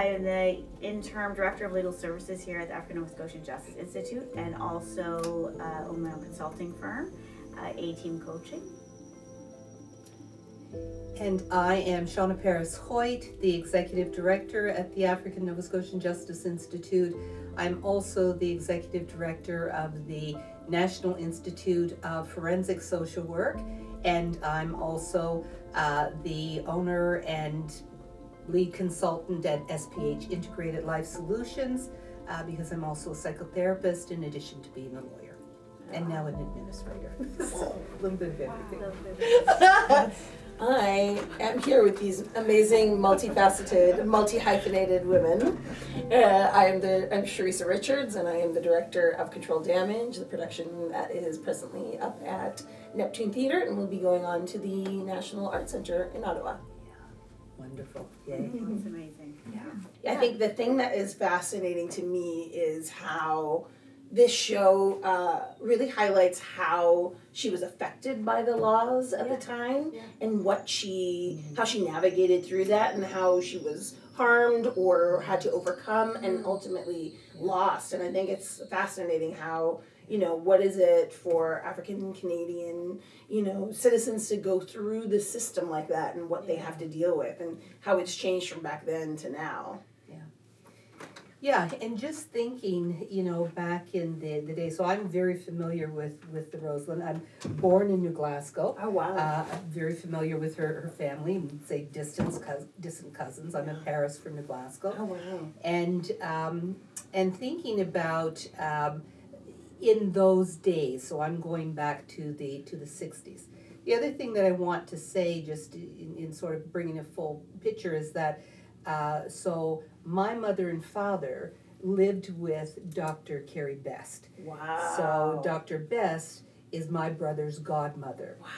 I am the interim director of legal services here at the African Nova Scotian Justice Institute, and also own my own consulting firm, A-Team Coaching. And I am Shauna Paris-Hoyt, the Executive Director at the African Nova Scotian Justice Institute. I'm also the Executive Director of the National Institute of Forensic Social Work, and I'm also the owner and lead consultant at SPH Integrated Life Solutions, because I'm also a psychotherapist in addition to being a lawyer. And now an administrator. So a little bit of everything. I am here with these amazing, multifaceted, multi-hyphenated women. I'm Cherissa Richards, and I am the director of Controlled Damage, the production that is presently up at Neptune Theatre and will be going on to the National Arts Centre in Ottawa. Wonderful. Yay. It's amazing. I think the thing that is fascinating to me is how this show really highlights how she was affected by the laws at the time, and how she navigated through that, and how she was harmed or had to overcome and ultimately lost. And I think it's fascinating how, what is it for African Canadian, citizens to go through the system like that, and what they have to deal with, and how it's changed from back then to now. Yeah, and just thinking, back in the day, so I'm very familiar with the Roseland. I'm born in New Glasgow. Oh, wow. I'm very familiar with her family, and say distant cousins. I'm in Paris from New Glasgow. Oh, wow. And thinking about in those days, so I'm going back to the 60s. The other thing that I want to say, just in sort of bringing a full picture, is that so my mother and father lived with Dr. Carrie Best. Wow. So Dr. Best is my brother's godmother. Wow.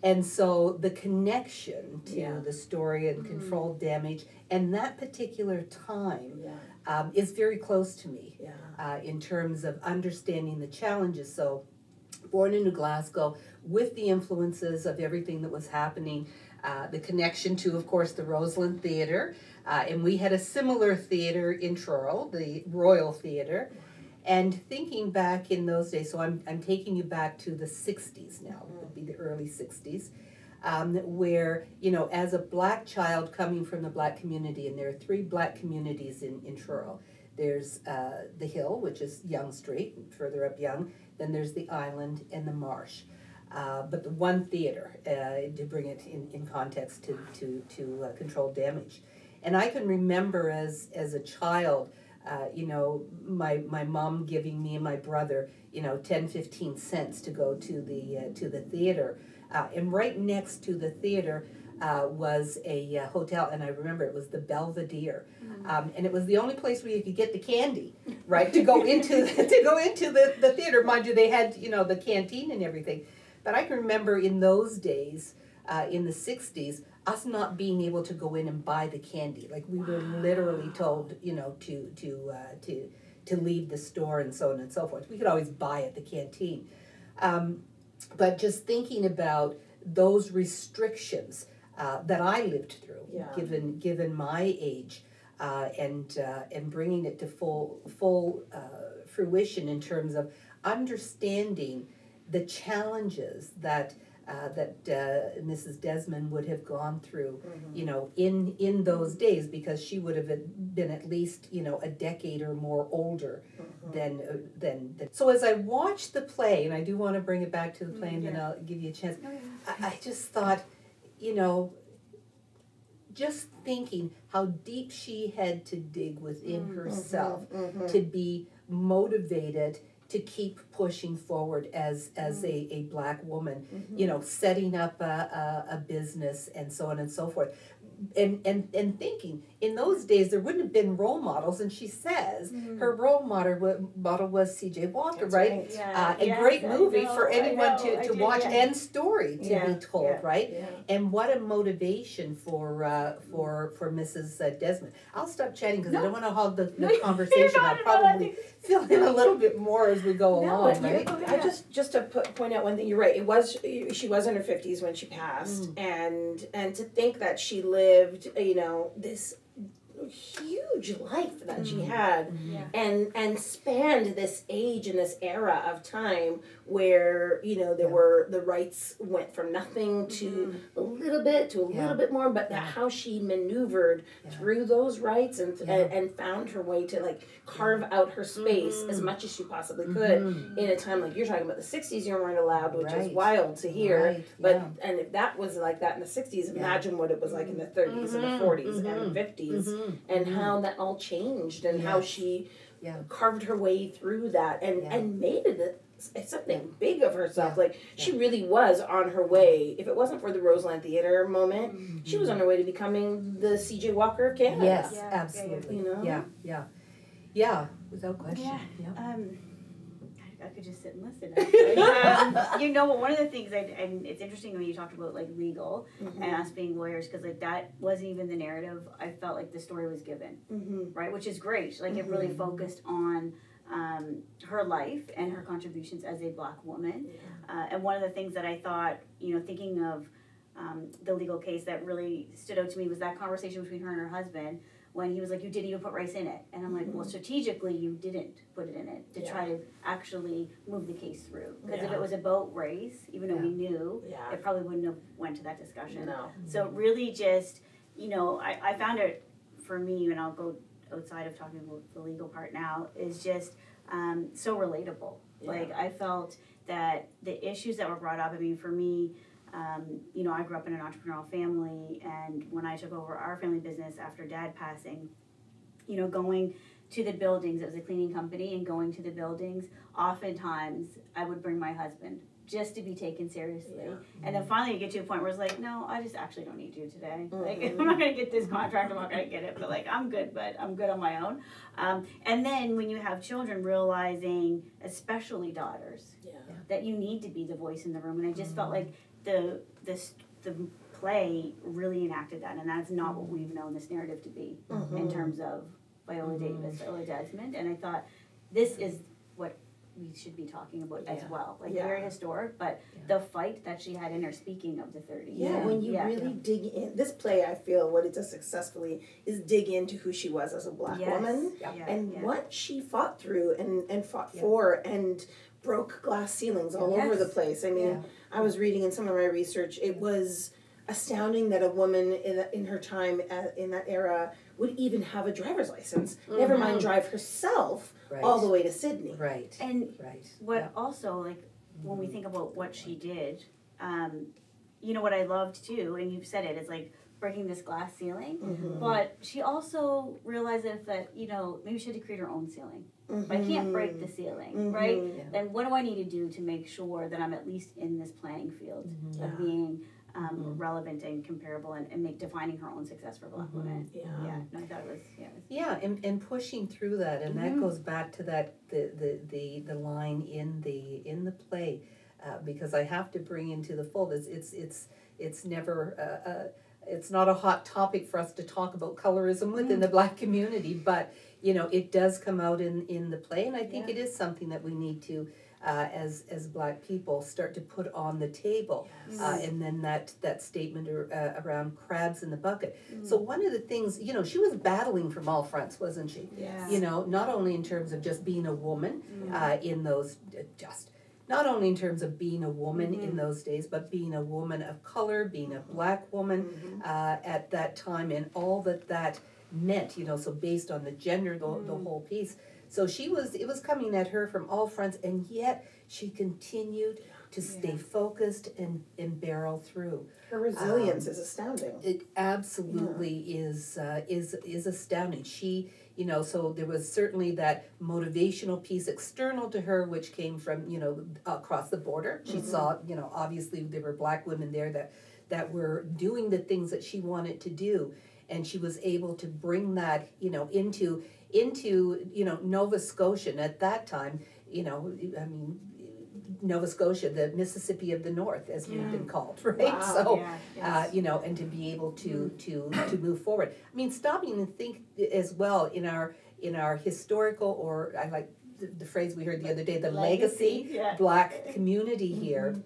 And so the connection to the story and Controlled Damage and that particular time is very close to me in terms of understanding the challenges. So born in New Glasgow with the influences of everything that was happening, the connection to, of course, the Roseland Theatre, and we had a similar theatre in Truro, the Royal Theatre, and thinking back in those days, so I'm taking you back to the 60s now, it would be the early 60s, where, as a Black child coming from the Black community, and there are 3 Black communities in Truro. There's the Hill, which is Yonge Street, further up Yonge, then there's the Island and the Marsh. But the one theater, to bring it in context to Controlled Damage. And I can remember as a child, my mom giving me and my brother, 10, 15 cents to go to the theater. And right next to the theater was a hotel, and I remember it was the Belvedere. And it was the only place where you could get the candy, right, to go into the theater. Mind you, they had, the canteen and everything. But I can remember in those days, in the 60s, us not being able to go in and buy the candy. Like we were literally told, to leave the store and so on and so forth. We could always buy at the canteen. But just thinking about those restrictions that I lived through, given my age, and bringing it to full fruition in terms of understanding the challenges that Mrs. Desmond would have gone through, in those days, because she would have been at least, a decade or more older than. So as I watched the play, and I do want to bring it back to the play, and then I'll give you a chance. I just thought, just thinking how deep she had to dig within herself to be motivated to keep pushing forward as a Black woman, setting up a business and so on and so forth. And thinking, in those days there wouldn't have been role models, and she says her role model was C.J. Walker. That's right? Yeah. A great movie for anyone to watch, and story to be told, right? Yeah. And what a motivation for Mrs. Desmond. I'll stop chatting because I don't want to hog the conversation. I'll probably fill in a little bit more as we go along, right? I just to point out one thing, you're right. She was in her 50s when she passed, and to think that she lived, this huge life that she had, Yeah. and spanned this age and this era of time where there were the rights went from nothing to a little bit to a little bit more, but that how she maneuvered through those rights and found her way to like carve out her space as much as she possibly could in a time like you're talking about the 60s. You weren't allowed, which is wild to hear, but and if that was like that in the 60s, imagine what it was like in the 30s and the 40s and the 50s, and how that all changed, and how she carved her way through that and made it something big of herself. Like she really was on her way. If it wasn't for the Roseland Theatre moment, she was on her way to becoming the C.J. Walker of Canada. Yes, absolutely. Yeah, without question. Yeah. I could just sit and listen. Actually. One of the things, and it's interesting when you talked about like legal and us being lawyers, because like that wasn't even the narrative I felt like the story was given, right? Which is great. Like it really focused on her life and her contributions as a Black woman. And one of the things that I thought, thinking of the legal case that really stood out to me was that conversation between her and her husband, when he was like, you didn't even put race in it. And I'm like, well, strategically, you didn't put it in it to try to actually move the case through. Because if it was about race, even though we knew, it probably wouldn't have went to that discussion. No. So really just, I found it, for me, and I'll go outside of talking about the legal part now, is just so relatable. Like, I felt that the issues that were brought up, I mean, for me, I grew up in an entrepreneurial family, and when I took over our family business after Dad passing, going to the buildings, it was a cleaning company, and going to the buildings, oftentimes I would bring my husband just to be taken seriously. And then finally you get to a point where it's like, no, I just actually don't need you today. Like, I'm not going to get this contract, I'm not going to get it, but like, I'm good on my own. And then when you have children, realizing, especially daughters, that you need to be the voice in the room. And I just felt like the play really enacted that, and that's not what we've known this narrative to be in terms of Viola Davis, Viola Desmond. And I thought this is what we should be talking about as well. Like very historic, but the fight that she had in her, speaking of the 30s. When you really dig in, this play, I feel what it does successfully is dig into who she was as a Black woman and what she fought through and fought for, and broke glass ceilings all over the place. I mean, I was reading in some of my research, it was astounding that a woman in her time in that era would even have a driver's license, never mind drive herself all the way to Sydney. And what also, like, when we think about what she did, what I loved too, and you've said it, is like breaking this glass ceiling, but she also realized that maybe she had to create her own ceiling. But I can't break the ceiling, right? Then what do I need to do to make sure that I'm at least in this playing field of being relevant and comparable, and defining her own success for Black women? No, I thought it was, and pushing through that, and that goes back to that the line in the play, because I have to bring into the fold, it's never it's not a hot topic for us to talk about colorism within the Black community, but it does come out in the play, and I think it is something that we need to, as Black people, start to put on the table, and then that statement around crabs in the bucket. So one of the things, she was battling from all fronts, wasn't she? Not only in terms of just being a woman in those not only in terms of being a woman in those days, but being a woman of color, being a Black woman at that time, and all that meant, so based on the gender, the whole piece. So it was coming at her from all fronts, and yet she continued to stay focused and barrel through. Her resilience is astounding. It absolutely is astounding. She, so there was certainly that motivational piece external to her, which came from, across the border. She saw, obviously there were Black women there that were doing the things that she wanted to do. And she was able to bring that, into Nova Scotian at that time, Nova Scotia, the Mississippi of the North, as we've been called, right? Wow. So, and to be able to move forward. I mean, stopping and think as well in our historical, or I like the phrase we heard the other day, the legacy Black community here.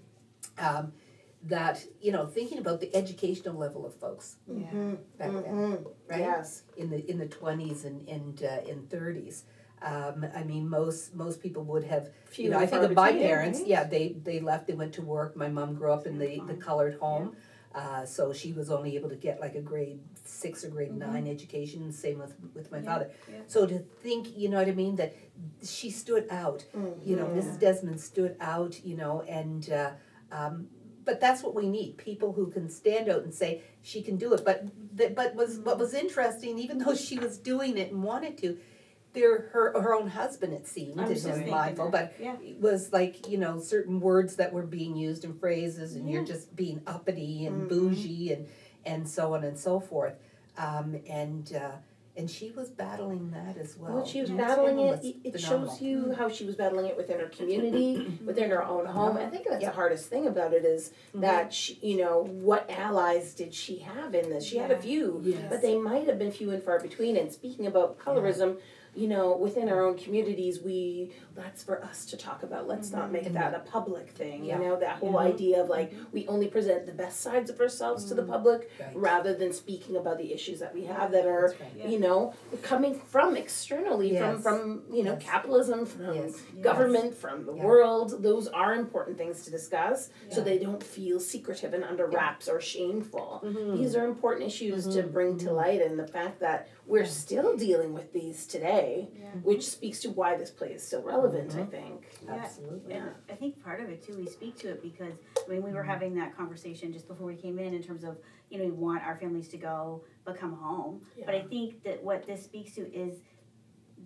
that, thinking about the educational level of folks back then, right? Yes. In the 20s and in 30s. I mean, most people would have, I think of my parents, right? they left, they went to work. My mom grew up in the colored home. So she was only able to get like a grade 6 or grade 9 education, same with my father. Yeah. So to think, you know what I mean, that she stood out, Mrs. Desmond stood out, and, but that's what we need, people who can stand out and say, she can do it. But what was interesting, even though she was doing it and wanted to, her own husband, it seemed, is mindful, but it was like, certain words that were being used and phrases, and you're just being uppity and bougie and so on and so forth. And she was battling that as well. Well, she was battling it. It shows you how she was battling it within her community, within her own home. I think that's the hardest thing about it is that she, what allies did she have in this? She had a few, but they might have been few and far between. And speaking about colorism, within our own communities, that's for us to talk about. Let's not make that a public thing, that whole idea of like, we only present the best sides of ourselves to the public, rather than speaking about the issues that we have that are, coming from externally, from capitalism, from government, from the world. Those are important things to discuss, so they don't feel secretive and under wraps or shameful. These are important issues to bring to light, and the fact that we're still dealing with these today, which speaks to why this play is still relevant, I think. Absolutely. And I think part of it too, we speak to it because, we were having that conversation just before we came in terms of, we want our families to go but come home. But I think that what this speaks to is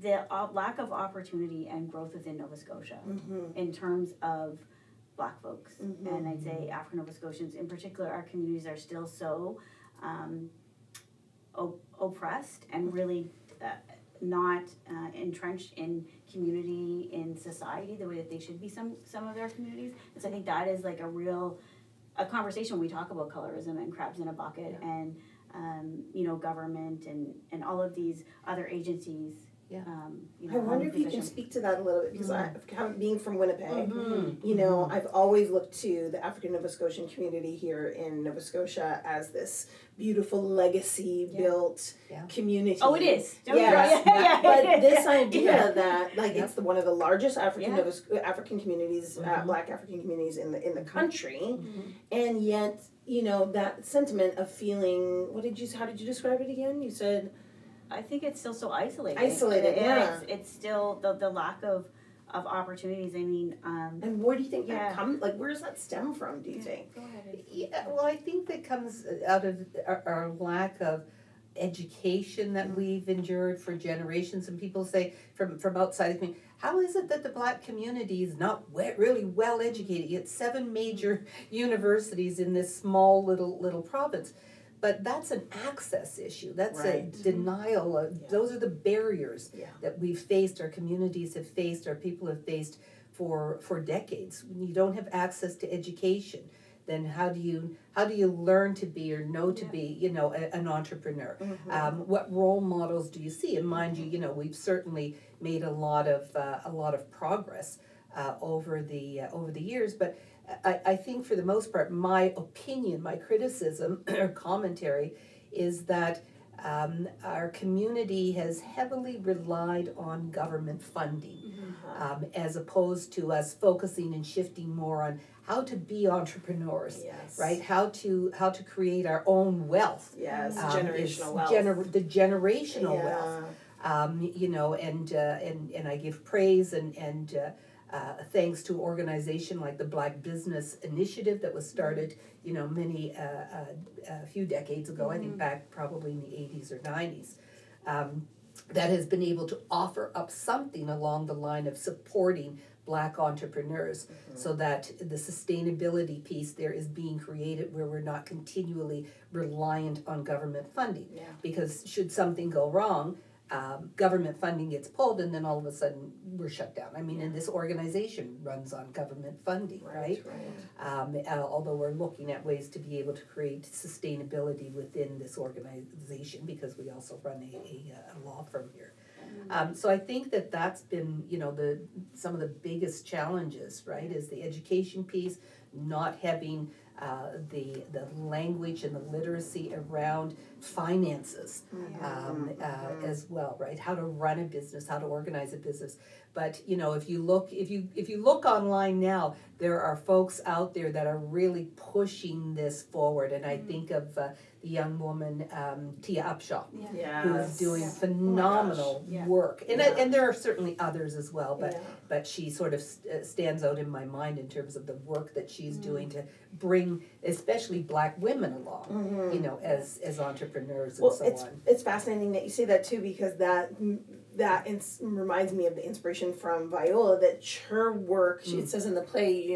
the lack of opportunity and growth within Nova Scotia in terms of Black folks. And I'd say African Nova Scotians in particular, our communities are still so oppressed and really not entrenched in community, in society, the way that they should be some of their communities. And so I think that is like a conversation when we talk about colorism and crabs in a bucket and government and all of these other agencies. I wonder if you can speak to that a little bit, because being from Winnipeg, I've always looked to the African Nova Scotian community here in Nova Scotia as this beautiful legacy built community. Oh, it is. But this idea that it's one of the largest African communities, Black African communities in the country, and yet that sentiment of feeling, how did you describe it again? You said. I think it's still so isolated. It's still the lack of opportunities. I mean, and where do you think that comes? Like, where does that stem from? Do you think? Go ahead. Well, I think that comes out of our lack of education that we've endured for generations. And people say from outside the community, how is it that the Black community is not really well educated? Yet 7 major universities in this small little province. But that's an access issue. That's a denial of, those are the barriers that we've faced, our communities have faced, our people have faced for decades. When you don't have access to education, then how do you learn to be or know to be, an entrepreneur? What role models do you see? And mind you, we've certainly made a lot of progress over the years, but I think for the most part, my opinion, my criticism or commentary is that our community has heavily relied on government funding, as opposed to us focusing and shifting more on how to be entrepreneurs, right? How to create our own wealth. Generational wealth. The generational wealth. And I give praise and thanks to an organization like the Black Business Initiative that was started, a few decades ago, I think back probably in the 80s or 90s, that has been able to offer up something along the line of supporting Black entrepreneurs so that the sustainability piece there is being created where we're not continually reliant on government funding. Because should something go wrong, government funding gets pulled and then all of a sudden we're shut down. I mean, and this organization runs on government funding, right? Although we're looking at ways to be able to create sustainability within this organization because we also run a law firm here. So I think that's been, some of the biggest challenges, right, is the education piece, not having the language and the literacy around finances as well, right? How to run a business, how to organize a business. But if you look online now, there are folks out there that are really pushing this forward, and I think of the young woman Tia Upshaw, who is doing phenomenal work, and there are certainly others as well, but she sort of stands out in my mind in terms of the work that she's doing to bring especially Black women along, as entrepreneurs and so on. It's fascinating that you say that too, because that reminds me of the inspiration from Viola, that her work, it says in the play,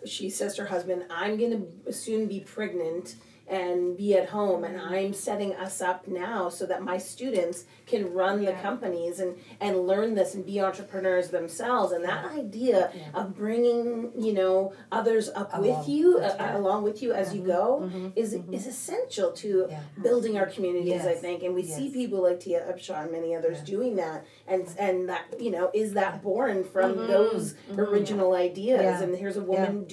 she says to her husband, I'm going to soon be pregnant and be at home, and I'm setting us up now so that my students can run the companies and learn this and be entrepreneurs themselves. And that idea of bringing others up with you, along with you as you go, is essential to building our communities, I think. And we see people like Tia Upshaw and many others doing that, and that is that born from those original ideas. And here's a woman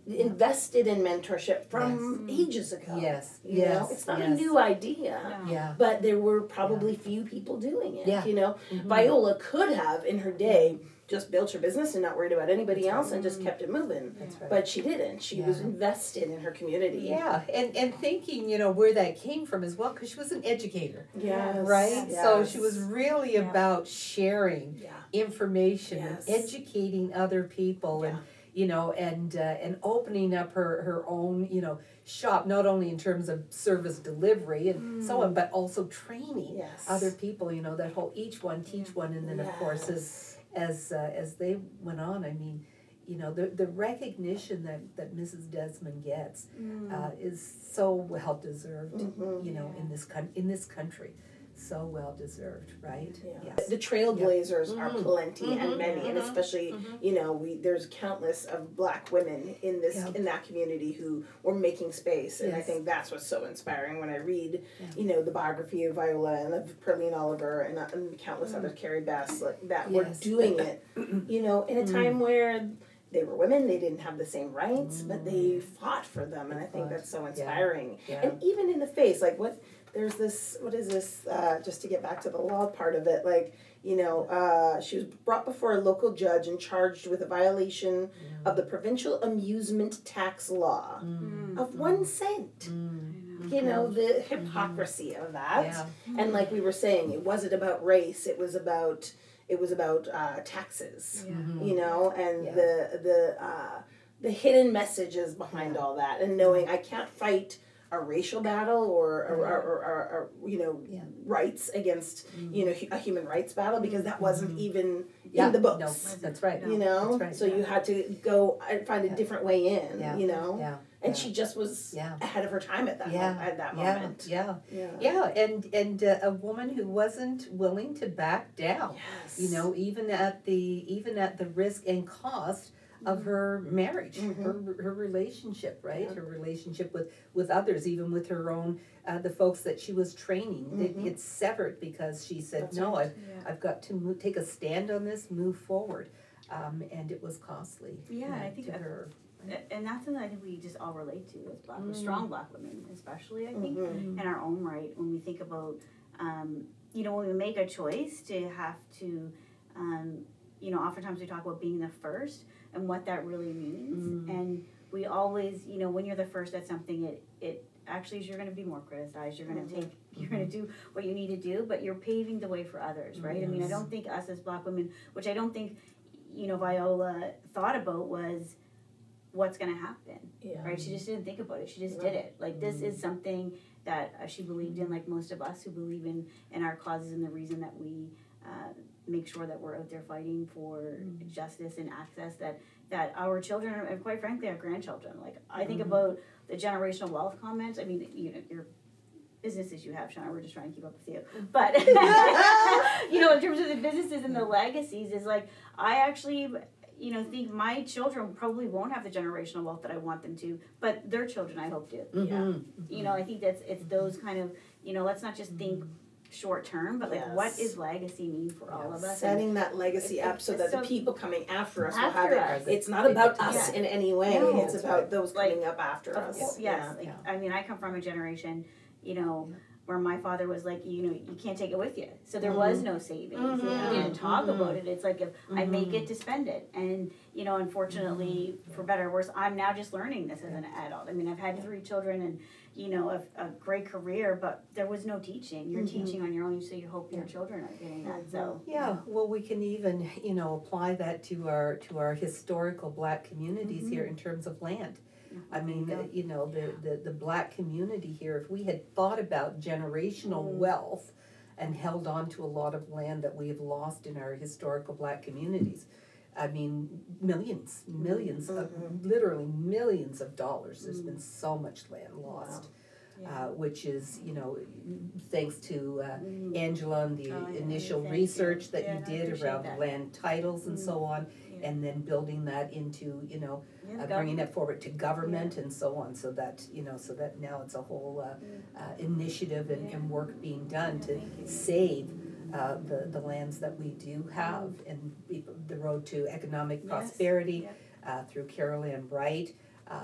invested in mentorship from ages ago. It's not a new idea, but there were probably few people doing it. Viola could have in her day just built her business and not worried about anybody else and just kept it moving. But she didn't. She was invested in her community. And thinking, where that came from as well, because she was an educator. Right? Yes. So she was really about sharing information and educating other people and and opening up her own, shop, not only in terms of service delivery and so on, but also training other people, that whole each one teach one. And then of course as they went on, I mean, the recognition that Mrs. Desmond gets is so well deserved, in this country. So well deserved, right? The trailblazers are plenty and many, and especially there's countless of Black women in that community who were making space, and I think that's what's so inspiring when I read the biography of Viola and of Pearline Oliver and countless others, Carrie Bess, that were doing it, in a time where they were women, they didn't have the same rights, but they fought for them, and I think that's so inspiring. And even in the face, there's this, what is this, just to get back to the law part of it, she was brought before a local judge and charged with a violation of the provincial amusement tax law of 1 cent. The hypocrisy of that. And like we were saying, it wasn't about race, it was about taxes, and the hidden messages behind all that, and knowing I can't fight a racial battle or rights against a human rights battle, because that wasn't even in the books. No, that's right. That's right. So you had to go and find a different way in. And she just was ahead of her time at that moment. And a woman who wasn't willing to back down. Even at the risk and cost of her marriage, her relationship, right? Her relationship with others, even with her own, the folks that she was training. It's severed because she said, I've got to take a stand on this, move forward. And it was costly. I think to her. And that's something I think we just all relate to as strong Black women, especially, I think, in our own right, when we think about, when we make a choice to have to, oftentimes we talk about being the first and what that really means. And we always, when you're the first at something, it actually is, you're going to be more criticized, you're going to you're going to do what you need to do, but you're paving the way for others, right? I mean, I don't think us as Black women, which I don't think, Viola thought about, was what's going to happen, right? She just didn't think about it. She just did it. This is something that she believed in, like most of us who believe in our causes, and the reason that we make sure that we're out there fighting for justice and access that our children, and quite frankly our grandchildren, I think about the generational wealth comments. I mean, your businesses you have, Shauna, we're just trying to keep up with you, but in terms of the businesses and the legacies, is I actually think my children probably won't have the generational wealth that I want them to, but their children I hope do. I think it's those kind of, let's not just think short term, but like, what is legacy mean for all of us? Setting that legacy up so that the people coming after us will have us. it. It's not about us in any way. No, it's about those coming up after us. I mean, I come from a generation, you know, where my father was like, you know, you can't take it with you. So there was no savings. We didn't talk about it. It's like, if I make it to spend it. And, you know, unfortunately, for better or worse, I'm now just learning this as an adult. I mean, I've had 3 children and, you know, a great career, but there was no teaching. You're teaching on your own, so you hope your children are getting that. So yeah, well, we can even, you know, apply that to our historical Black communities here in terms of land. I mean, you know, the Black community here, if we had thought about generational wealth and held on to a lot of land that we have lost in our historical Black communities, I mean, millions, literally millions of dollars. There's been so much land lost, which is, you know, thanks to Angela and the initial research that you did around land titles and so on, and then building that into, you know, bringing that forward to government and so on, so that, you know, so that now it's a whole initiative and work being done to save the lands that we do have, and the road to economic prosperity through Carol Ann Wright,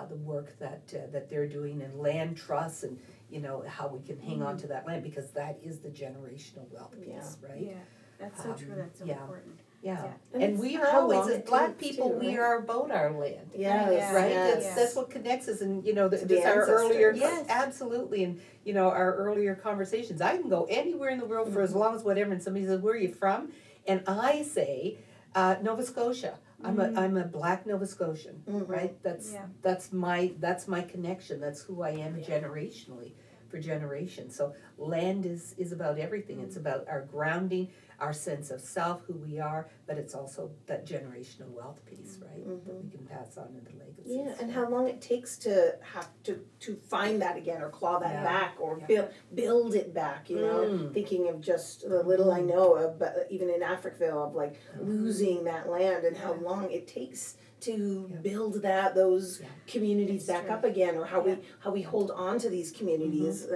the work that they're doing in land trusts, and, you know, how we can hang on to that land, because that is the generational wealth piece, right? Yeah, that's so true. That's so important. Yeah, And and it's we are how always, long as it Black takes people, too, we right? are about our land. Yes, Right, yes. that's what connects us, and, you know, To this the our earlier, ancestors. absolutely, and, you know, our earlier conversations, I can go anywhere in the world for as long as whatever, and somebody says, where are you from? And I say, Nova Scotia, I'm a Black Nova Scotian, right? That's my connection, that's who I am generationally, for generations. So land is about everything. It's about our grounding, our sense of self, who we are, but it's also that generational wealth piece, right? That we can pass on into legacies. Yeah, and how long it takes to have to find that again, or claw that back, or build it back, you know, thinking of just the little I know of, but even in Africville, of like losing that land, and how long it takes to build those communities back up again, or how we hold on to these communities,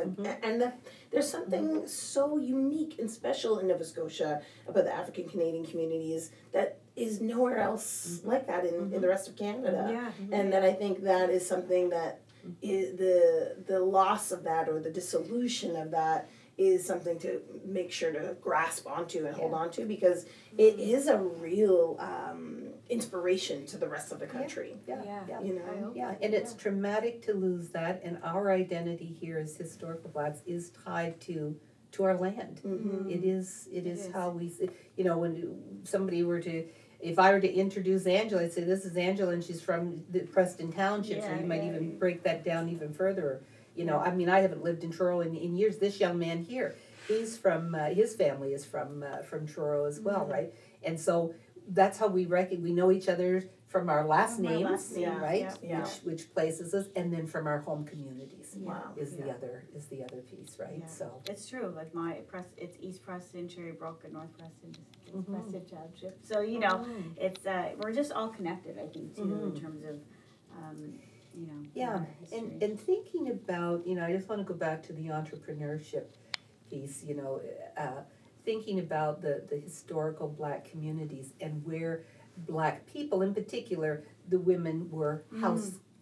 and there's something so unique and special in Nova Scotia about the African Canadian communities that is nowhere else like that in the rest of Canada, and that I think that is something that is the loss of that, or the dissolution of that, is something to make sure to grasp onto and hold on to, because it is a real inspiration to the rest of the country. You know, and it's traumatic to lose that, and our identity here as historical Blacks is tied to our land. It is how we, you know, when somebody were to, if I were to introduce Angela, I'd say, this is Angela, and she's from the Preston Township, so you might even break that down even further. You know, I mean, I haven't lived in Truro in years. This young man here, he's from, his family is from Truro as well, right? And so that's how we we know each other from our last names, right? Which places us, and then from our home communities. Is the other piece, right? So it's true. Like it's East Preston, Cherrybrook, and North Preston, Preston Township. So, you know, it's we're just all connected, I think, too, in terms of you know. And thinking about, you know, I just want to go back to the entrepreneurship piece, you know, thinking about the historical Black communities, and where Black people, in particular, the women were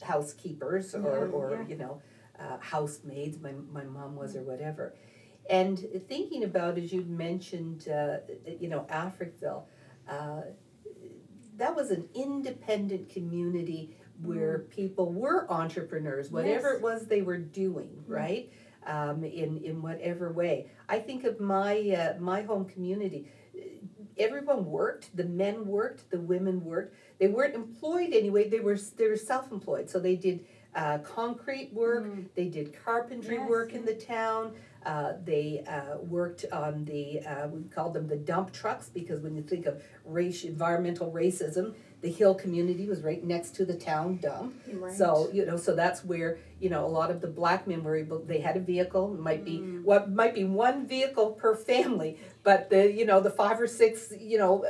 housekeepers, or you know, housemaids, my mom was, or whatever. And thinking about, as you mentioned, you know, Africville, that was an independent community where people were entrepreneurs, whatever it was they were doing, right? In whatever way. I think of my my home community. Everyone worked. The men worked. The women worked. They weren't employed anyway. They were self-employed. So they did concrete work. They did carpentry work in the town. They worked on the we called them the dump trucks, because when you think of environmental racism, the Hill community was right next to the town dump. Right. So, you know, so that's where, you know, a lot of the Black men were able, they had a vehicle, might be one vehicle per family, but the 5 or 6, you know,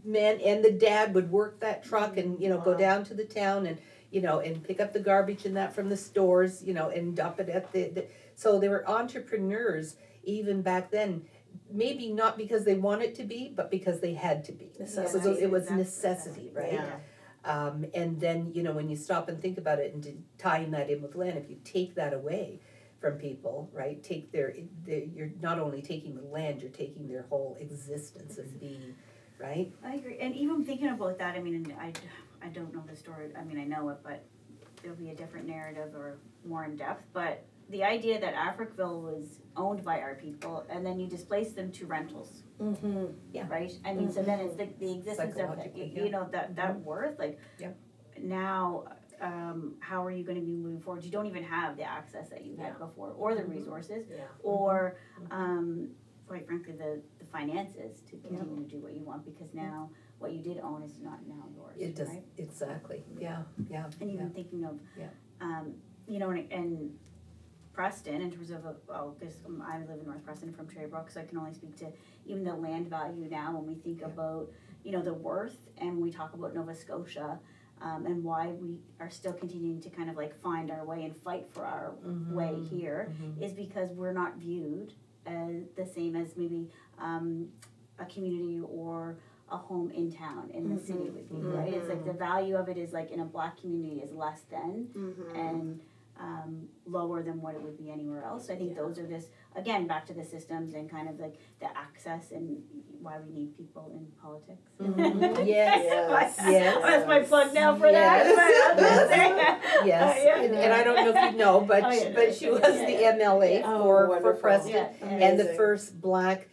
men and the dad would work that truck and, you know, go down to the town and, you know, and pick up the garbage and that from the stores, you know, and dump it at so they were entrepreneurs even back then. maybe not because they wanted to be, but because they had to be. Necessity. It was necessity, right? Yeah. And then, when you stop and think about it and tying that in with land, if you take that away from people, right, you're not only taking the land, you're taking their whole existence as being, right? I agree, and even thinking about that, I mean, and I don't know the story, I mean, I know it, but there'll be a different narrative or more in depth, but the idea that Africville was owned by our people, and then you displace them to rentals. Mm-hmm. Yeah. Right, I mean, so then it's the existence of, Psychologically, that worth, like, Yep. now, how are you gonna be moving forward? You don't even have the access that you had before, or the resources, Yeah. or, quite frankly, the finances to continue to do what you want, because now what you did own is not now yours, It does, right? exactly, yeah. And even thinking of, Yeah. And Preston, in terms of, because I live in North Preston from Traybrook, so I can only speak to even the land value now when we think about, the worth, and when we talk about Nova Scotia, and why we are still continuing to kind of like find our way and fight for our way here, is because we're not viewed as the same as maybe a community or a home in town, in the city would be, right? It's like the value of it is like in a Black community is less than, and lower than what it would be anywhere else. So I think those are just, again, back to the systems and kind of like the access and why we need people in politics. Yes. That's my plug now for that. Yes, and I don't know if you know, but she was the MLA for Preston, and the first Black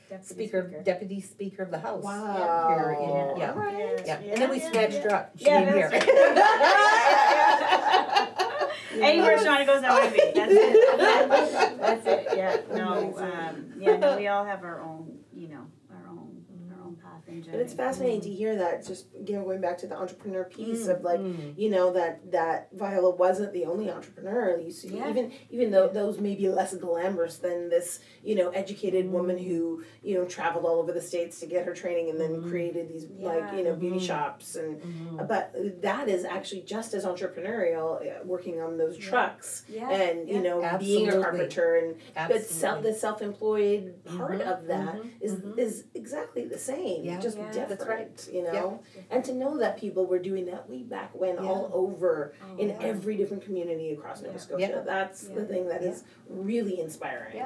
deputy speaker of the House. Wow. Here in, yeah, and then we snatched her up. She Yeah, came here. Anywhere Shauna goes, I want to be. That's it. That's it. Yeah. No. We all have our own, our own path and journey. But it's fascinating to hear that, just going back to the entrepreneur piece of like, that Viola wasn't the only entrepreneur. You see, even though those may be less glamorous than this, educated woman who, traveled all over the States to get her training and then created these beauty shops but that is actually just as entrepreneurial, working on those trucks and being a carpenter and but the self-employed part of that is exactly the same, just different, that's right. And to know that people were doing that way back when all over in every different community across Nova Scotia. That's the thing that is really inspiring.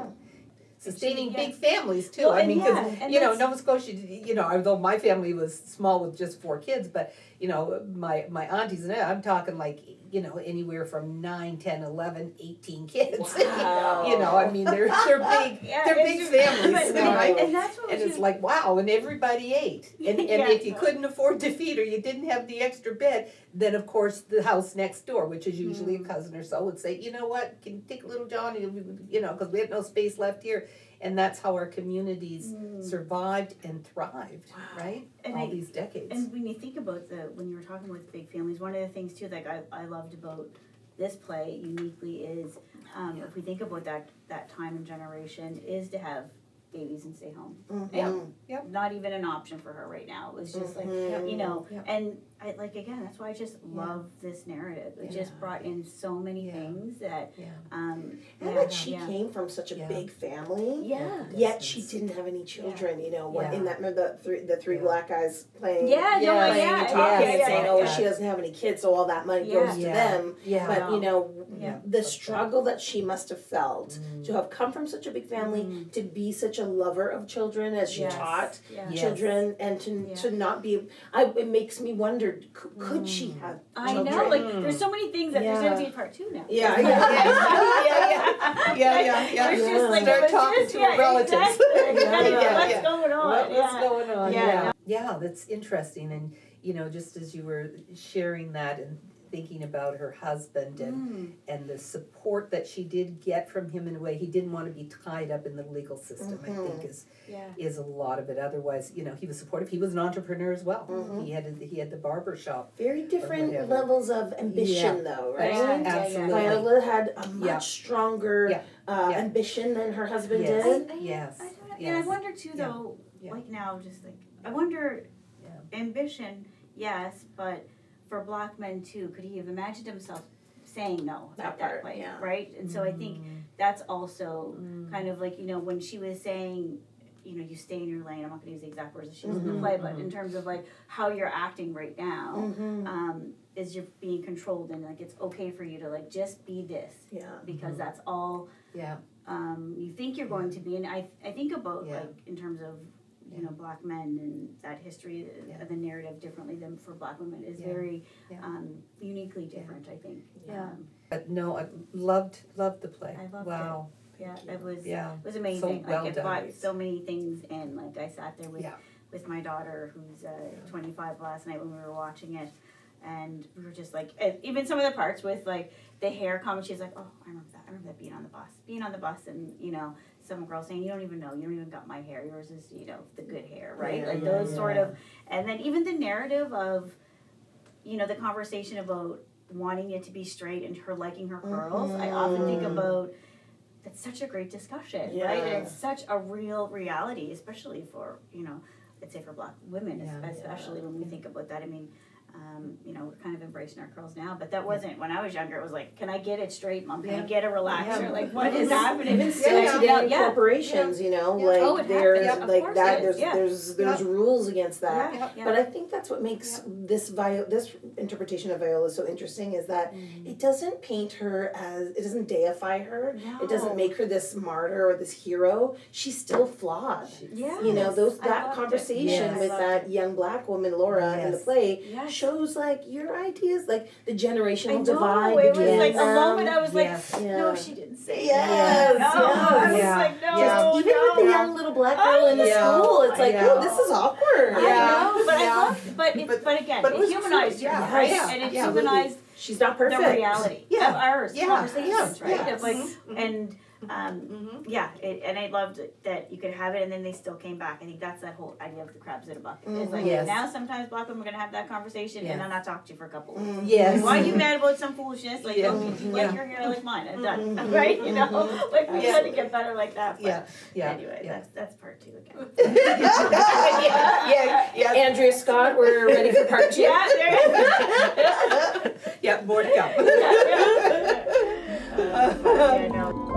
Sustaining big families too. Well, I mean, because Nova Scotia, although my family was small with just 4 kids, but my aunties and I'm talking like anywhere from 9, 10, 11, 18 kids. Wow. I mean they're big they're big families, right? And that's what it's like wow, and everybody ate. And if you couldn't afford to feed or you didn't have the extra bed, then of course the house next door, which is usually a cousin or so, would say, you know what, can you take little John, because we had no space left here. And that's how our communities survived and thrived, right? And all these decades. And when you think about when you were talking with big families, one of the things too, like I loved about this play uniquely is, if we think about that time and generation, is to have babies and stay home. Not even an option for her right now. It was just like, and I that's why I just love this narrative. It just brought in so many things that, and that she came from such a big family, yet she didn't have any children, in that, remember the three black guys playing, and talking and saying, she doesn't have any kids, so all that money goes to them, but the struggle that she must have felt to have come from such a big family, to be such a lover of children as she taught children, and to not be, it makes me wonder, could she have children? I know, like there's so many things that there's going to be a part 2 now. Yeah. There's just like start talking to relatives. What's going on? What's going on? Yeah, that's interesting. And just as you were sharing that and thinking about her husband and the support that she did get from him in a way, he didn't want to be tied up in the legal system, I think is a lot of it. Otherwise, he was supportive. He was an entrepreneur as well. He had the barber shop. Very different levels of ambition though, right? Absolutely. Viola had a much stronger ambition than her husband did. And I wonder too though, like now, just like, I wonder, ambition, yes, but for Black men too, could he have imagined himself saying no at that point, right? And so I think that's also kind of like, when she was saying, you stay in your lane. I'm not gonna use the exact words that she used in the play, but in terms of like how you're acting right now, is you're being controlled, and like it's okay for you to like just be this, because that's all you think you're going to be. And I think about like in terms of Black men and that history of the narrative differently than for Black women is very uniquely different. I think. But no, I loved the play. I loved wow. it. Yeah, it was So amazing. well like it done. brought so many things in. Like I sat there with my daughter, who's 25, last night when we were watching it, and we were just like, even some of the parts with like the hair comment. She's like, oh, I remember that being on the bus, and some girl saying, you don't even got my hair. Yours is the good hair, right? Those sort of, and then even the narrative of, the conversation about wanting it to be straight and her liking her curls. I often think about. That's such a great discussion, right? And it's such a real reality, especially for, I'd say for Black women, especially when we think about that. I mean, we're kind of embracing our curls now, but that wasn't, when I was younger, it was like, can I get it straight, Mom? Can I get a relaxer? Like, what is happening? Even still today in corporations, like there's like that, there's rules against that. But I think that's what makes this interpretation of Viola so interesting, is that it doesn't paint her it doesn't deify her. It doesn't make her this martyr or this hero. She's still flawed. That conversation with that young Black woman, Laura, in the play shows like your ideas, like the generational divide. It was like a moment I was like, no, she didn't say that. I was like, no, even with the young little Black girl in the school, it's like, oh, this is awkward. I know, but I love, but again, it humanized her, right? And it humanized. She's not perfect. The reality of ours conversations, right? Of like, and and I loved that you could have it, and then they still came back. I think that's that whole idea of the crabs in a bucket. It's like now sometimes Black women are gonna have that conversation and then not talk to you for a couple of weeks. Like, why are you mad about some foolishness? Like, don't you like your hair like mine? I'm done. Right? Like we gotta get better like that. But anyway, that's part 2 again. Andrea Scott, we're ready for part 2. More to come. I know.